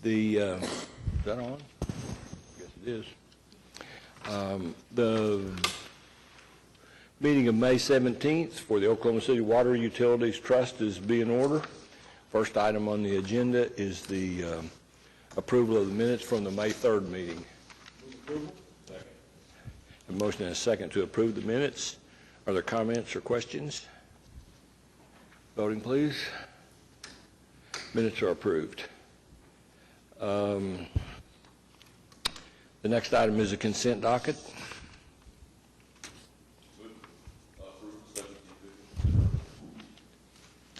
Is that on? Yes, it is. The meeting of May 17th for the Oklahoma City Water Utilities Trust is in order. First item on the agenda is the approval of the minutes from the May 3rd meeting. Approval. Second. A motion and a second to approve the minutes. Are there comments or questions? Voting, please. Minutes are approved. The next item is a consent docket.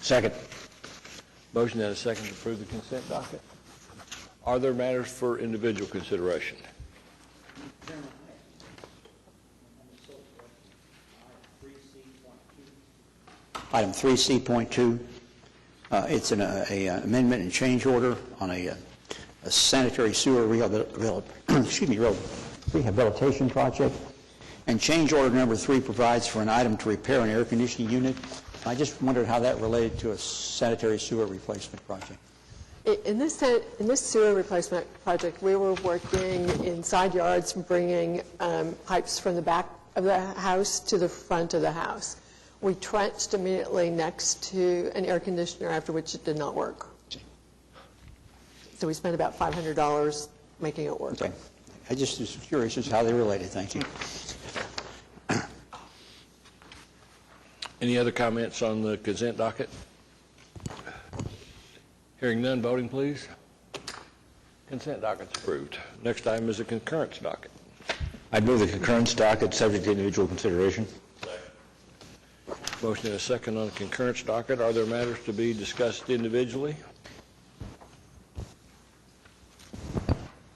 Second. Motion and a second to approve the consent docket. Are there matters for individual consideration? Item 3C.2. It's an amendment and change order on a sanitary sewer rehabilitation project. And change order number 3 provides for an item to repair an air conditioning unit. I just wondered how that related to a sanitary sewer replacement project. In this sewer replacement project, we were working in side yards, bringing pipes from the back of the house to the front of the house. We trenched immediately next to an air conditioner, after which it did not work. So we spent about $500 making it work. Okay. I just was curious as to how they related. Thank you. Any other comments on the consent docket? Hearing none, voting please. Consent docket's approved. Next item is a concurrence docket. I'd move the concurrence docket subject to individual consideration. Motion and a second on the concurrence docket. Are there matters to be discussed individually?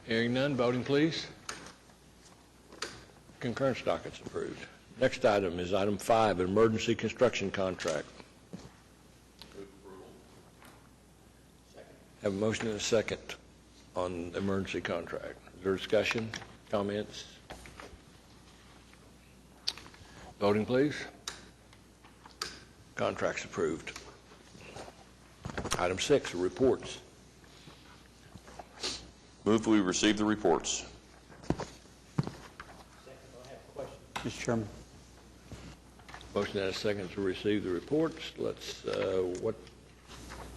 Hearing none, voting please. Concurrence docket's approved. Next item is item 5, an emergency construction contract. Have a motion and a second on the emergency contract. Is there discussion, comments? Voting please. Contract's approved. Item 6, reports. Move we receive the reports. Mr. Chairman. Motion and a second to receive the reports. Let's, what,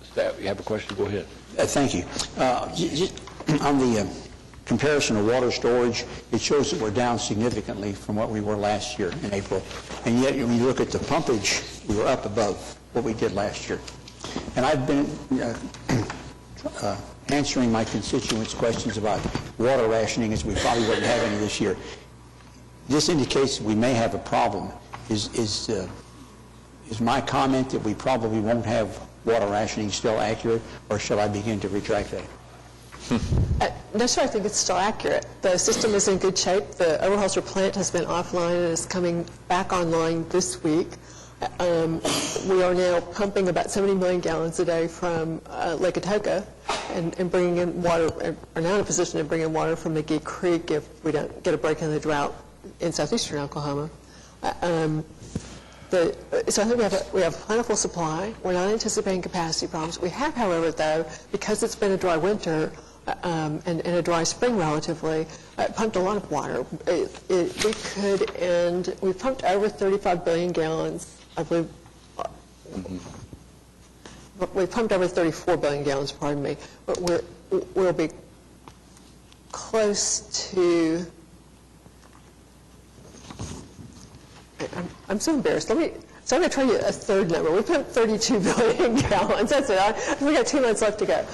staff, you have a question? Go ahead. Thank you. On the comparison of water storage, it shows that we're down significantly from what we were last year in April. And yet, when you look at the pumpage, we were up above what we did last year. And I've been answering my constituents' questions about water rationing, as we probably wouldn't have any this year. This indicates that we may have a problem. Is my comment that we probably won't have water rationing still accurate, or shall I begin to retract that? No, sir, I think it's still accurate. The system is in good shape. The Oberholzer plant has been offline and is coming back online this week. We are now pumping about 70 million gallons a day from Lake Atoka and bringing in water, are now in a position to bring in water from McGee Creek if we don't get a break in the drought in southeastern Oklahoma. So I think we have plentiful supply. We're not anticipating capacity problems. We have, however, though, because it's been a dry winter and a dry spring relatively, pumped a lot of water. We could end, we've pumped over 35 billion gallons, I believe. We've pumped over 34 billion gallons, pardon me, but we'll be close to, I'm so embarrassed. So I'm going to try you a third number. We pumped 32 billion gallons. That's it. We got 2 months left to go.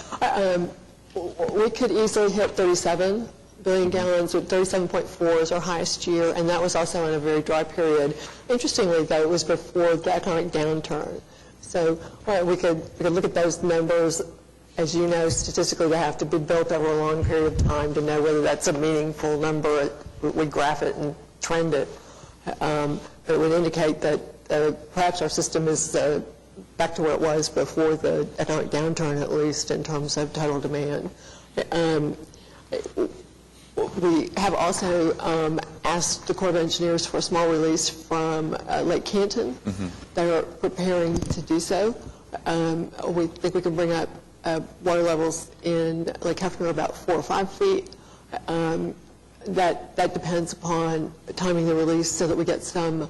We could easily hit 37 billion gallons, with 37.4 is our highest year, and that was also in a very dry period. Interestingly, though, it was before the economic downturn. So we could look at those numbers. As you know, statistically, they have to be built over a long period of time to know whether that's a meaningful number. We graph it and trend it. But it would indicate that perhaps our system is back to where it was before the economic downturn, at least in terms of total demand. We have also asked the Corps of Engineers for a small release from Lake Canton. They are preparing to do so. We think we can bring up water levels in Lake Hefner are about 4 or 5 feet. That depends upon timing the release so that we get some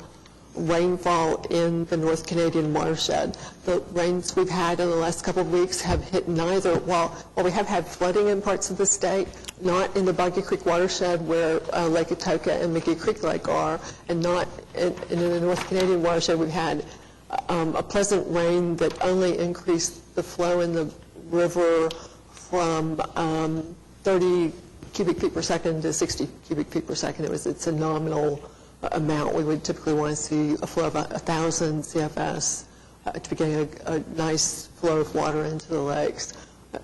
rainfall in the North Canadian watershed. The rains we've had in the last couple of weeks have hit neither, while we have had flooding in parts of the state, not in the Boggy Creek watershed where Lake Atoka and McGee Creek Lake are, and not in the North Canadian watershed. We've had a pleasant rain that only increased the flow in the river from 30 cubic feet per second to 60 cubic feet per second. It's a nominal amount. We would typically want to see a flow of about 1,000 CFS to be getting a nice flow of water into the lakes.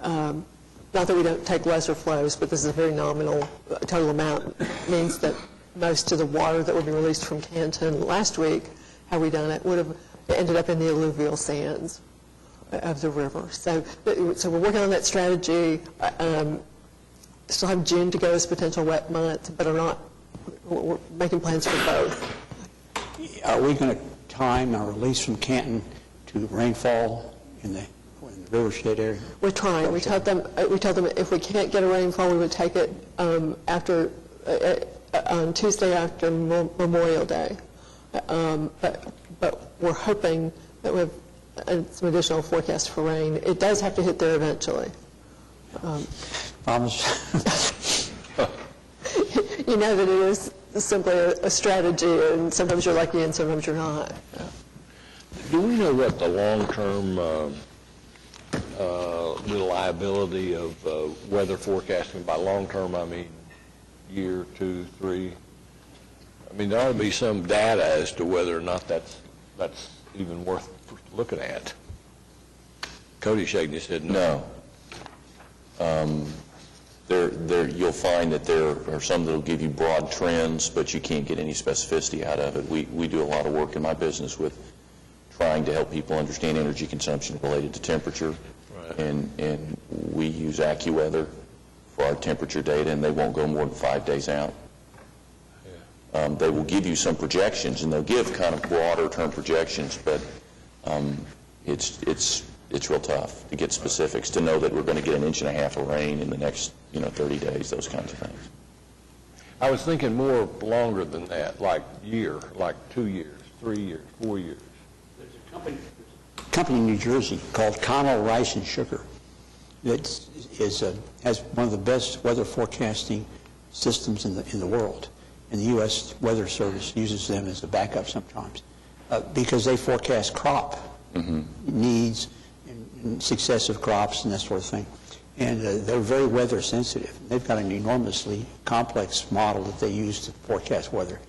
Not that we don't take lesser flows, but this is a very nominal total amount. It means that most of the water that would be released from Canton last week, had we done it, would have ended up in the alluvial sands of the river. So we're working on that strategy. Still have June to go as potential wet month, but we're making plans for both. Are we going to time our release from Canton to rainfall in the rivershed area? We're trying. We told them if we can't get a rainfall, we would take it on Tuesday after Memorial Day. But we're hoping that we have some additional forecast for rain. It does have to hit there eventually. Promise? You know that it is simply a strategy, and sometimes you're lucky and sometimes you're not. Do we know what the long-term reliability of weather forecasting, by long-term I mean year, 2, 3? I mean, there ought to be some data as to whether or not that's even worth looking at. Cody shaking his head no. You'll find that there are some that will give you broad trends, but you can't get any specificity out of it. We do a lot of work in my business with trying to help people understand energy consumption related to temperature. Right. And we use AccuWeather for our temperature data, and they won't go more than 5 days out. Yeah. They will give you some projections, and they'll give kind of broader term projections, but it's real tough to get specifics, to know that we're going to get 1.5 inches of rain in the next 30 days, those kinds of things. I was thinking more longer than that, like year, like 2 years, 3 years, 4 years. There's a company in New Jersey called Connell Rice and Sugar that has one of the best weather forecasting systems in the world. And the U.S. Weather Service uses them as a backup sometimes because they forecast crop needs and successive crops and that sort of thing. And they're very weather sensitive. They've got an enormously complex model that they use to forecast weather.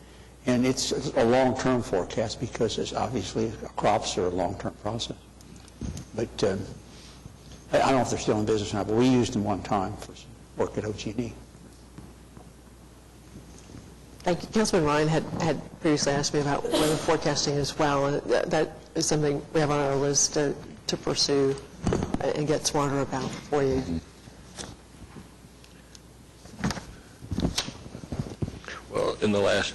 And it's a long-term forecast because obviously crops are a long-term process. But I don't know if they're still in business now, but we used them one time for some work at OG&E. Thank you. Councilman Ryan had previously asked me about weather forecasting as well, and that is something we have on our list to pursue and get smarter about for you. Well, in the last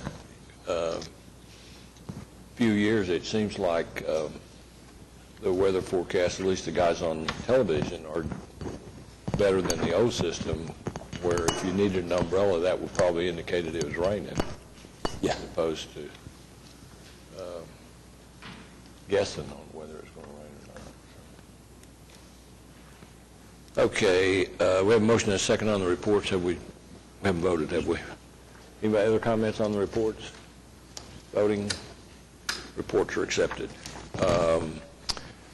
few years, it seems like the weather forecast, at least the guys on television, are better than the old system, where if you needed an umbrella, that would probably indicate that it was raining, as opposed to guessing on whether it's going to rain or not. Okay, we have a motion and a second on the reports. We haven't voted, have we? Anybody other comments on the reports? Voting. Reports are accepted.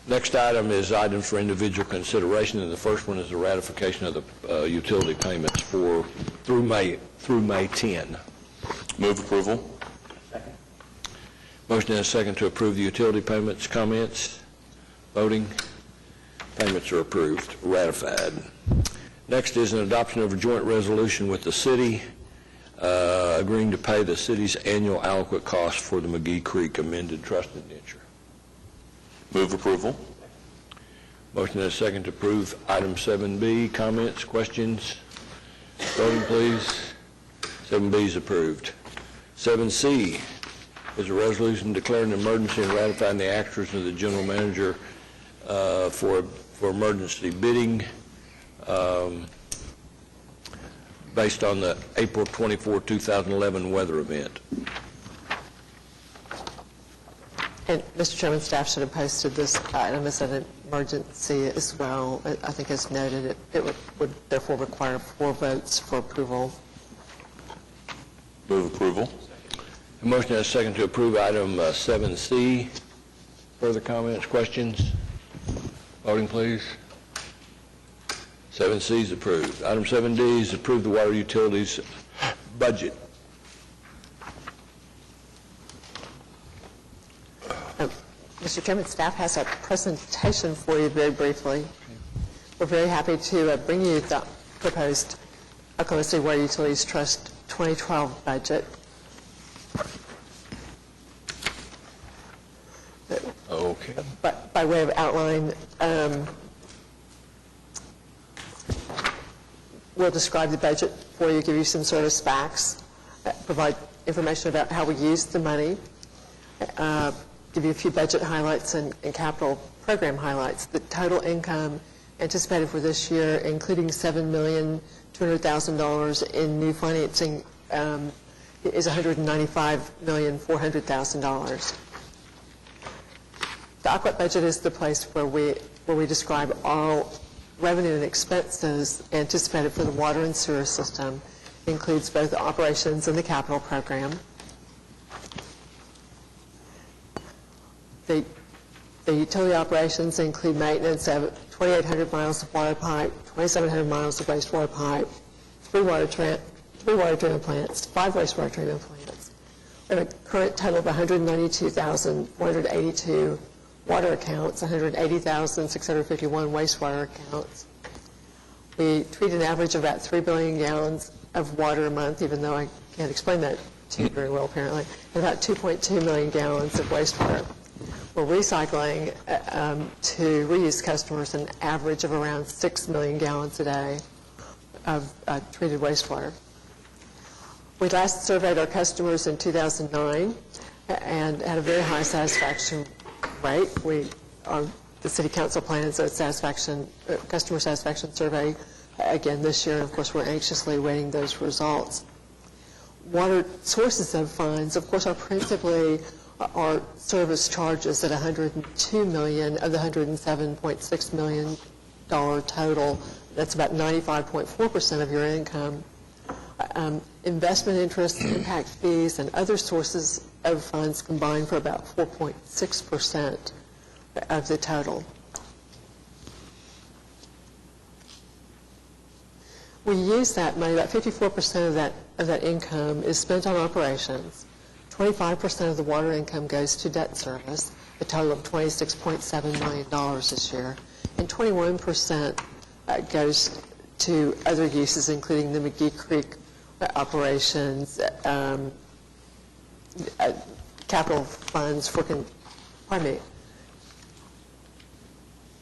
Next item is items for individual consideration, and the first one is the ratification of the utility payments through May 10. Move approval. Second. Motion and a second to approve the utility payments. Comments? Voting. Payments are approved, ratified. Next is an adoption of a joint resolution with the city agreeing to pay the city's annual adequate cost for the McGee Creek amended trust indenture. Move approval. Motion and a second to approve item 7B. Comments, questions? Voting, please. 7B is approved. 7C is a resolution declaring an emergency and ratifying the actions of the general manager for emergency bidding based on the April 24, 2011 weather event. And Mr. Chairman, staff should have posted this item as an emergency as well. I think as noted, it would therefore require 4 votes for approval. Move approval. A motion and a second to approve item 7C. Further comments, questions? Voting, please. 7C is approved. Item 7D is approve the water utilities budget. Mr. Chairman, staff has a presentation for you very briefly. We're very happy to bring you the proposed Oklahoma City Water Utilities Trust 2012 budget. Okay. But by way of outline, we'll describe the budget for you, give you some sort of facts, provide information about how we use the money, give you a few budget highlights and capital program highlights. The total income anticipated for this year, including $7,200,000 in new financing, is $195,400,000. The Aquat budget is the place where we describe all revenue and expenses anticipated for the water and sewer system. It includes both the operations and the capital program. The utility operations include maintenance of 2,800 miles of water pipe, 2,700 miles of wastewater pipe, 3 water treatment plants, 5 wastewater treatment plants. We have a current total of 192,482 water accounts, 180,651 wastewater accounts. We treat an average of about 3 billion gallons of water a month, even though I can't explain that to you very well apparently, and about 2.2 million gallons of wastewater. We're recycling to reuse customers an average of around 6 million gallons a day of treated wastewater. We last surveyed our customers in 2009 and had a very high satisfaction rate. The City Council plans a customer satisfaction survey again this year, and of course we're anxiously awaiting those results. Water sources of funds, of course, are principally our service charges at $102 million of the $107.6 million total. That's about 95.4% of your income. Investment interest, impact fees, and other sources of funds combined for about 4.6% of the total. We use that money, about 54% of that income is spent on operations. 25% of the water income goes to debt service, a total of $26.7 million this year, and 21% goes to other uses, including the McGee Creek operations, capital funds for,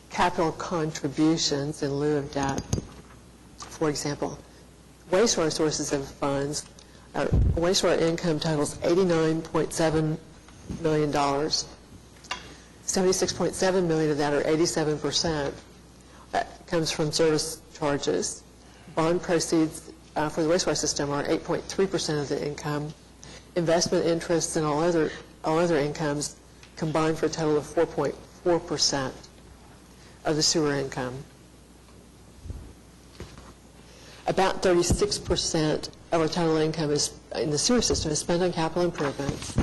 capital contributions in lieu of debt. For example, wastewater sources of funds, wastewater income totals $89.7 million. $76.7 million of that, or 87%, comes from service charges. Bond proceeds for the wastewater system are 8.3% of the income. Investment interests and all other incomes combined for a total of 4.4% of the sewer income. About 36% of our total income is in the sewer system is spent on capital improvements.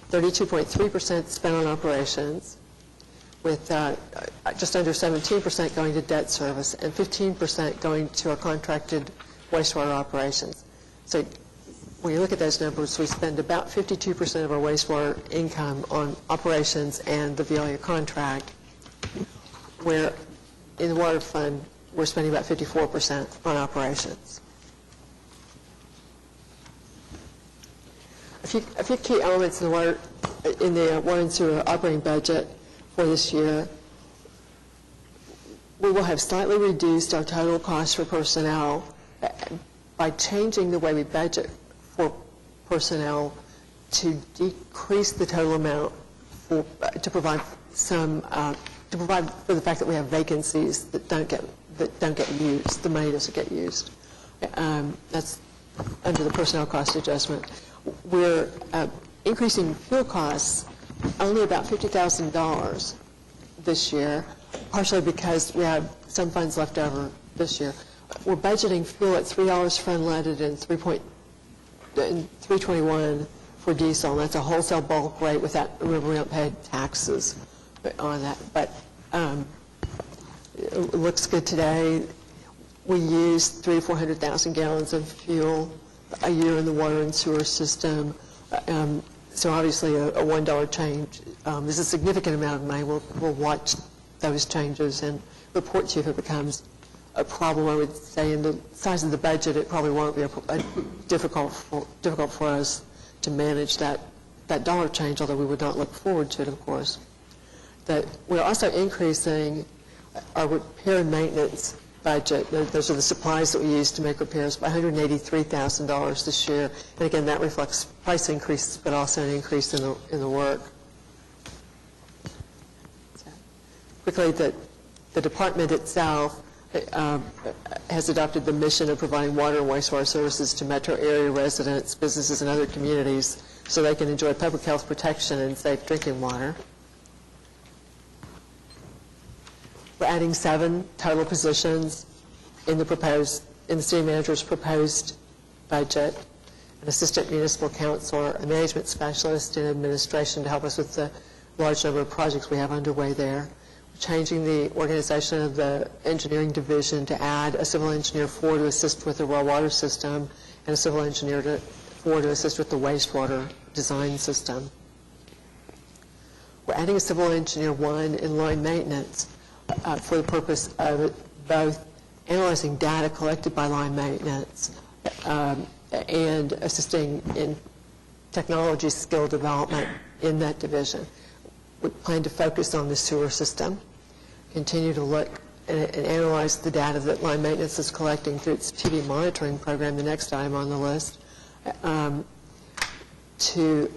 32.3% spent on operations, with just under 17% going to debt service and 15% going to our contracted wastewater operations. So when you look at those numbers, we spend about 52% of our wastewater income on operations and the Veolia contract, where in the water fund, we're spending about 54% on operations. A few key elements in the water and sewer operating budget for this year. We will have slightly reduced our total cost for personnel by changing the way we budget for personnel to decrease the total amount to provide some to provide for the fact that we have vacancies that don't get used, the money doesn't get used. That's under the personnel cost adjustment. We're increasing fuel costs only about $50,000 this year, partially because we have some funds left over this year. We're budgeting fuel at $3 for unleaded and $3.21 for diesel, and that's a wholesale bulk rate without, remember, we don't pay taxes on that. But it looks good today. We use 300,000 to 400,000 gallons of fuel a year in the water and sewer system. So obviously a $1 change is a significant amount of money. We'll watch those changes and report to you if it becomes a problem. I would say in the size of the budget, it probably won't be difficult for us to manage that dollar change, although we would not look forward to it, of course. That we're also increasing our repair and maintenance budget. Those are the supplies that we use to make repairs by $183,000 this year. And again, that reflects price increases, but also an increase in the work. Quickly, the department itself has adopted the mission of providing water and wastewater services to metro area residents, businesses, and other communities so they can enjoy public health protection and safe drinking water. We're adding 7 total positions in the city manager's proposed budget: an assistant municipal counselor, a management specialist in administration to help us with the large number of projects we have underway there. We're changing the organization of the engineering division to add a civil engineer 4 to assist with the raw water system and a civil engineer 4 to assist with the wastewater design system. We're adding a civil engineer 1 in line maintenance for the purpose of both analyzing data collected by line maintenance and assisting in technology skill development in that division. We plan to focus on the sewer system, continue to look and analyze the data that line maintenance is collecting through its TV monitoring program, the next item on the list, to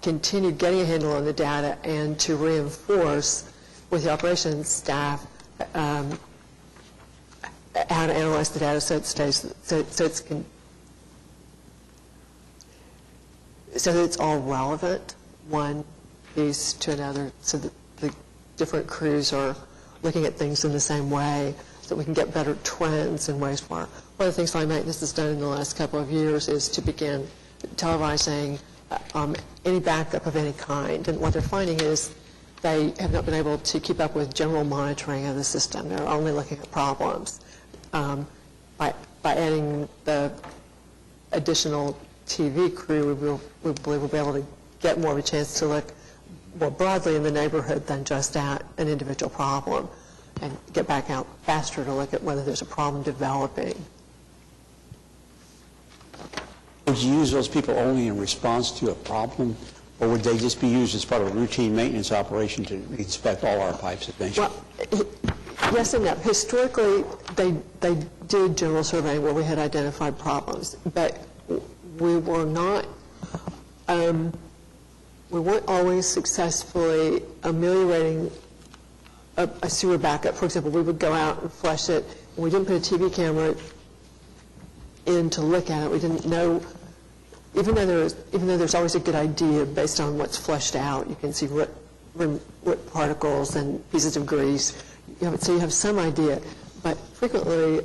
continue getting a handle on the data and to reinforce with the operations staff how to analyze the data so it stays, so that it's all relevant, one piece to another, so that the different crews are looking at things in the same way, so that we can get better trends in wastewater. One of the things line maintenance has done in the last couple of years is to begin televising any backup of any kind. And what they're finding is they have not been able to keep up with general monitoring of the system. They're only looking at problems. By adding the additional TV crew, we believe we'll be able to get more of a chance to look more broadly in the neighborhood than just at an individual problem, and get back out faster to look at whether there's a problem developing. Would you use those people only in response to a problem, or would they just be used as part of a routine maintenance operation to inspect all our pipes eventually? Well, yes and no. Historically, they did general surveying where we had identified problems, but we were not, we weren't always successfully ameliorating a sewer backup. For example, we would go out and flush it, and we didn't put a TV camera in to look at it. We didn't know, even though there's always a good idea based on what's flushed out. You can see root particles and pieces of grease. So you have some idea, but frequently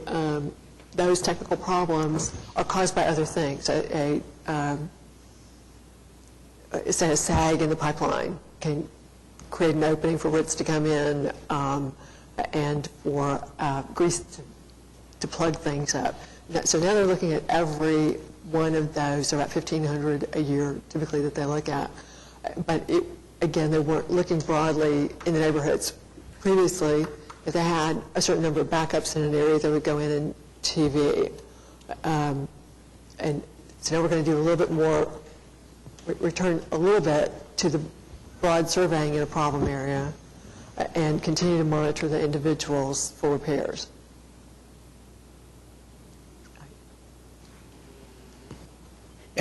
those technical problems are caused by other things. Say a sag in the pipeline can create an opening for roots to come in and for grease to plug things up. So now they're looking at every one of those, about 1,500 a year typically that they look at. But again, they weren't looking broadly in the neighborhoods. Previously, if they had a certain number of backups in an area, they would go in and TV. And so now we're going to do a little bit more, return a little bit to the broad surveying in a problem area and continue to monitor the individuals for repairs.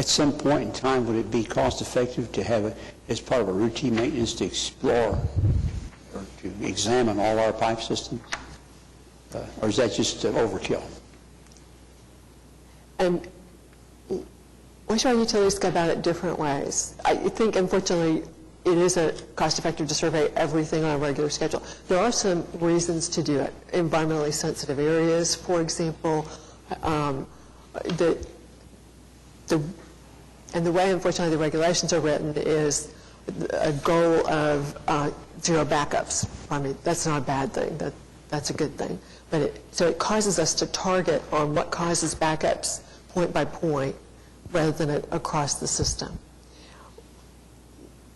At some point in time, would it be cost-effective to have, as part of a routine maintenance, to explore or to examine all our pipe systems? Or is that just overkill? And West Shore utilities go about it different ways. I think, unfortunately, it isn't cost-effective to survey everything on a regular schedule. There are some reasons to do it. Environmentally sensitive areas, for example, and the way, unfortunately, the regulations are written is a goal of zero backups. I mean, that's not a bad thing. That's a good thing. But so it causes us to target on what causes backups point by point rather than across the system.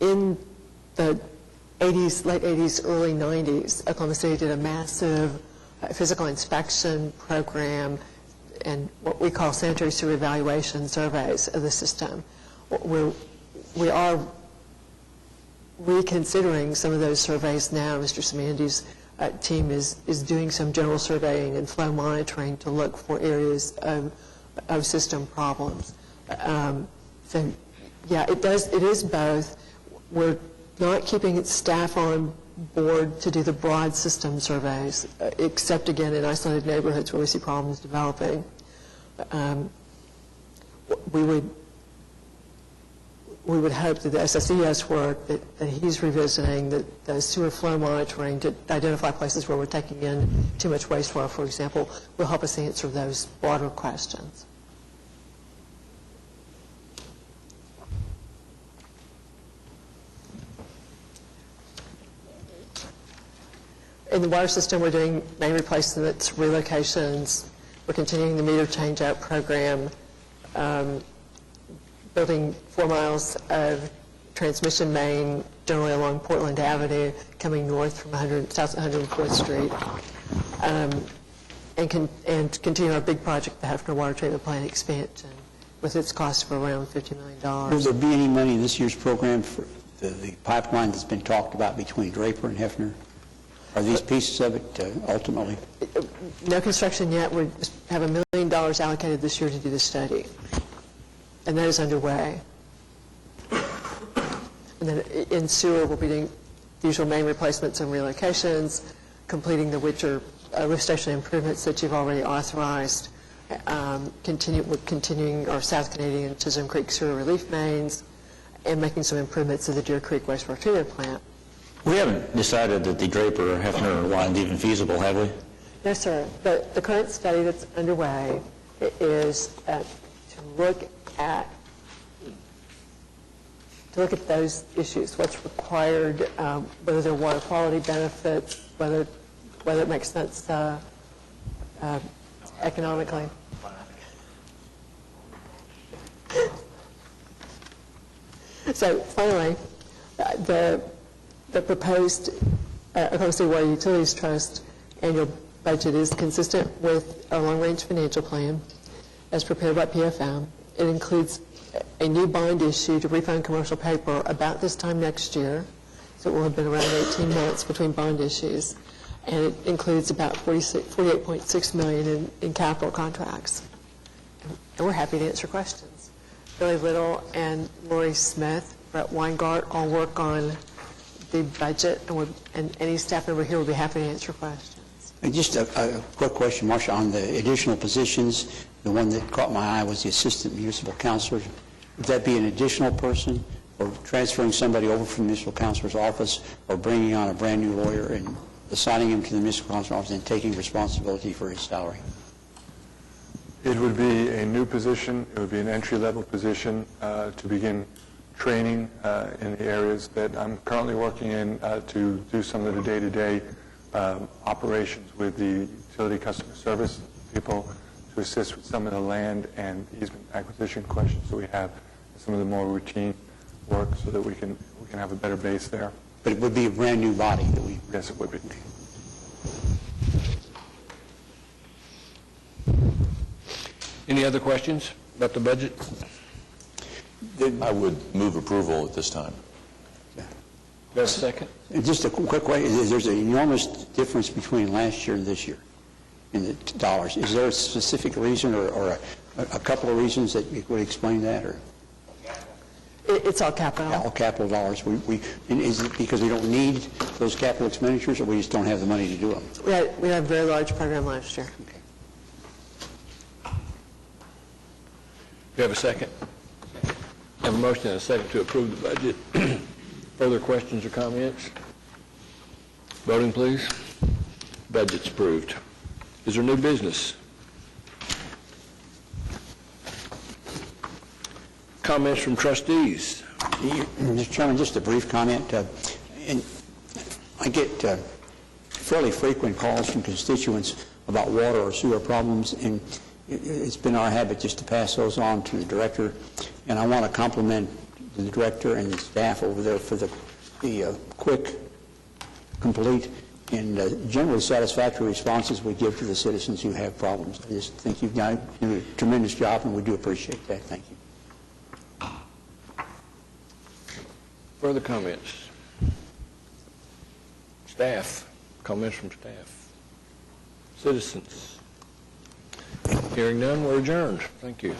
In the 80s, late 80s, early 90s, Oklahoma City did a massive physical inspection program and what we call sanitary sewer evaluation surveys of the system. We are reconsidering some of those surveys now. Mr. Simandi's team is doing some general surveying and flow monitoring to look for areas of system problems. So, yeah, it is both. We're not keeping staff on board to do the broad system surveys, except, again, in isolated neighborhoods where we see problems developing. We would hope that the SSES work that he's revisiting, the sewer flow monitoring to identify places where we're taking in too much wastewater, for example, will help us answer those broader questions. In the water system, we're doing main replacements, relocations. We're continuing the meter change-out program, building 4 miles of transmission main generally along Portland Avenue, coming north from south 104th Street, and continue our big project, the Hefner Water Treatment Plant expansion, with its cost of around $50 million. Will there be any money in this year's program for the pipeline that's been talked about between Draper and Hefner? Are these pieces of it ultimately? No construction yet. We have $1 million allocated this year to do the study, and that is underway. And then in sewer, we'll be doing the usual main replacements and relocations, completing the Witcher lift station improvements that you've already authorized, continuing our South Canadian and Chisholm Creek sewer relief mains, and making some improvements to the Deer Creek wastewater treatment plant. We haven't decided that the Draper or Hefner line is even feasible, have we? No, sir. The current study that's underway is to look at those issues, what's required, whether there are water quality benefits, whether it makes sense economically. So finally, the proposed Oklahoma City Water Utilities Trust annual budget is consistent with our long-range financial plan as prepared by PFM. It includes a new bond issue to refund commercial paper about this time next year, so it will have been around 18 months between bond issues, and it includes about $48.6 million in capital contracts. And we're happy to answer questions. Billy Little and Lori Smith, Brett Weingart all work on the budget, and any staff member here would be happy to answer questions. And just a quick question, Marcia, on the additional positions. The one that caught my eye was the assistant municipal counselor. Would that be an additional person, or transferring somebody over from the municipal counselor's office, or bringing on a brand new lawyer and assigning him to the municipal counselor's office and taking responsibility for his salary? It would be a new position. It would be an entry-level position to begin training in the areas that I'm currently working in to do some of the day-to-day operations with the utility customer service people, to assist with some of the land and easement acquisition questions that we have, some of the more routine work, so that we can have a better base there. But it would be a brand new body that we... Yes, it would be. Any other questions about the budget? I would move approval at this time. Do I have a second? And just a quick question, there's an enormous difference between last year and this year in the dollars. Is there a specific reason or a couple of reasons that you would explain that? Or It's all capital. All capital dollars. And is it because we don't need those capital expenditures, or we just don't have the money to do them? We had a very large program last year. You have a second? Have a motion and a second to approve the budget. Further questions or comments? Voting, please. Budget's approved. Is there new business? Comments from trustees? Mr. Chairman, just a brief comment. And I get fairly frequent calls from constituents about water or sewer problems, and it's been our habit just to pass those on to the director. And I want to compliment the director and the staff over there for the quick, complete, and generally satisfactory responses we give to the citizens who have problems. I just think you've done a tremendous job, and we do appreciate that. Thank you. Further comments? Staff? Comments from staff? Citizens? Hearing none, we're adjourned. Thank you.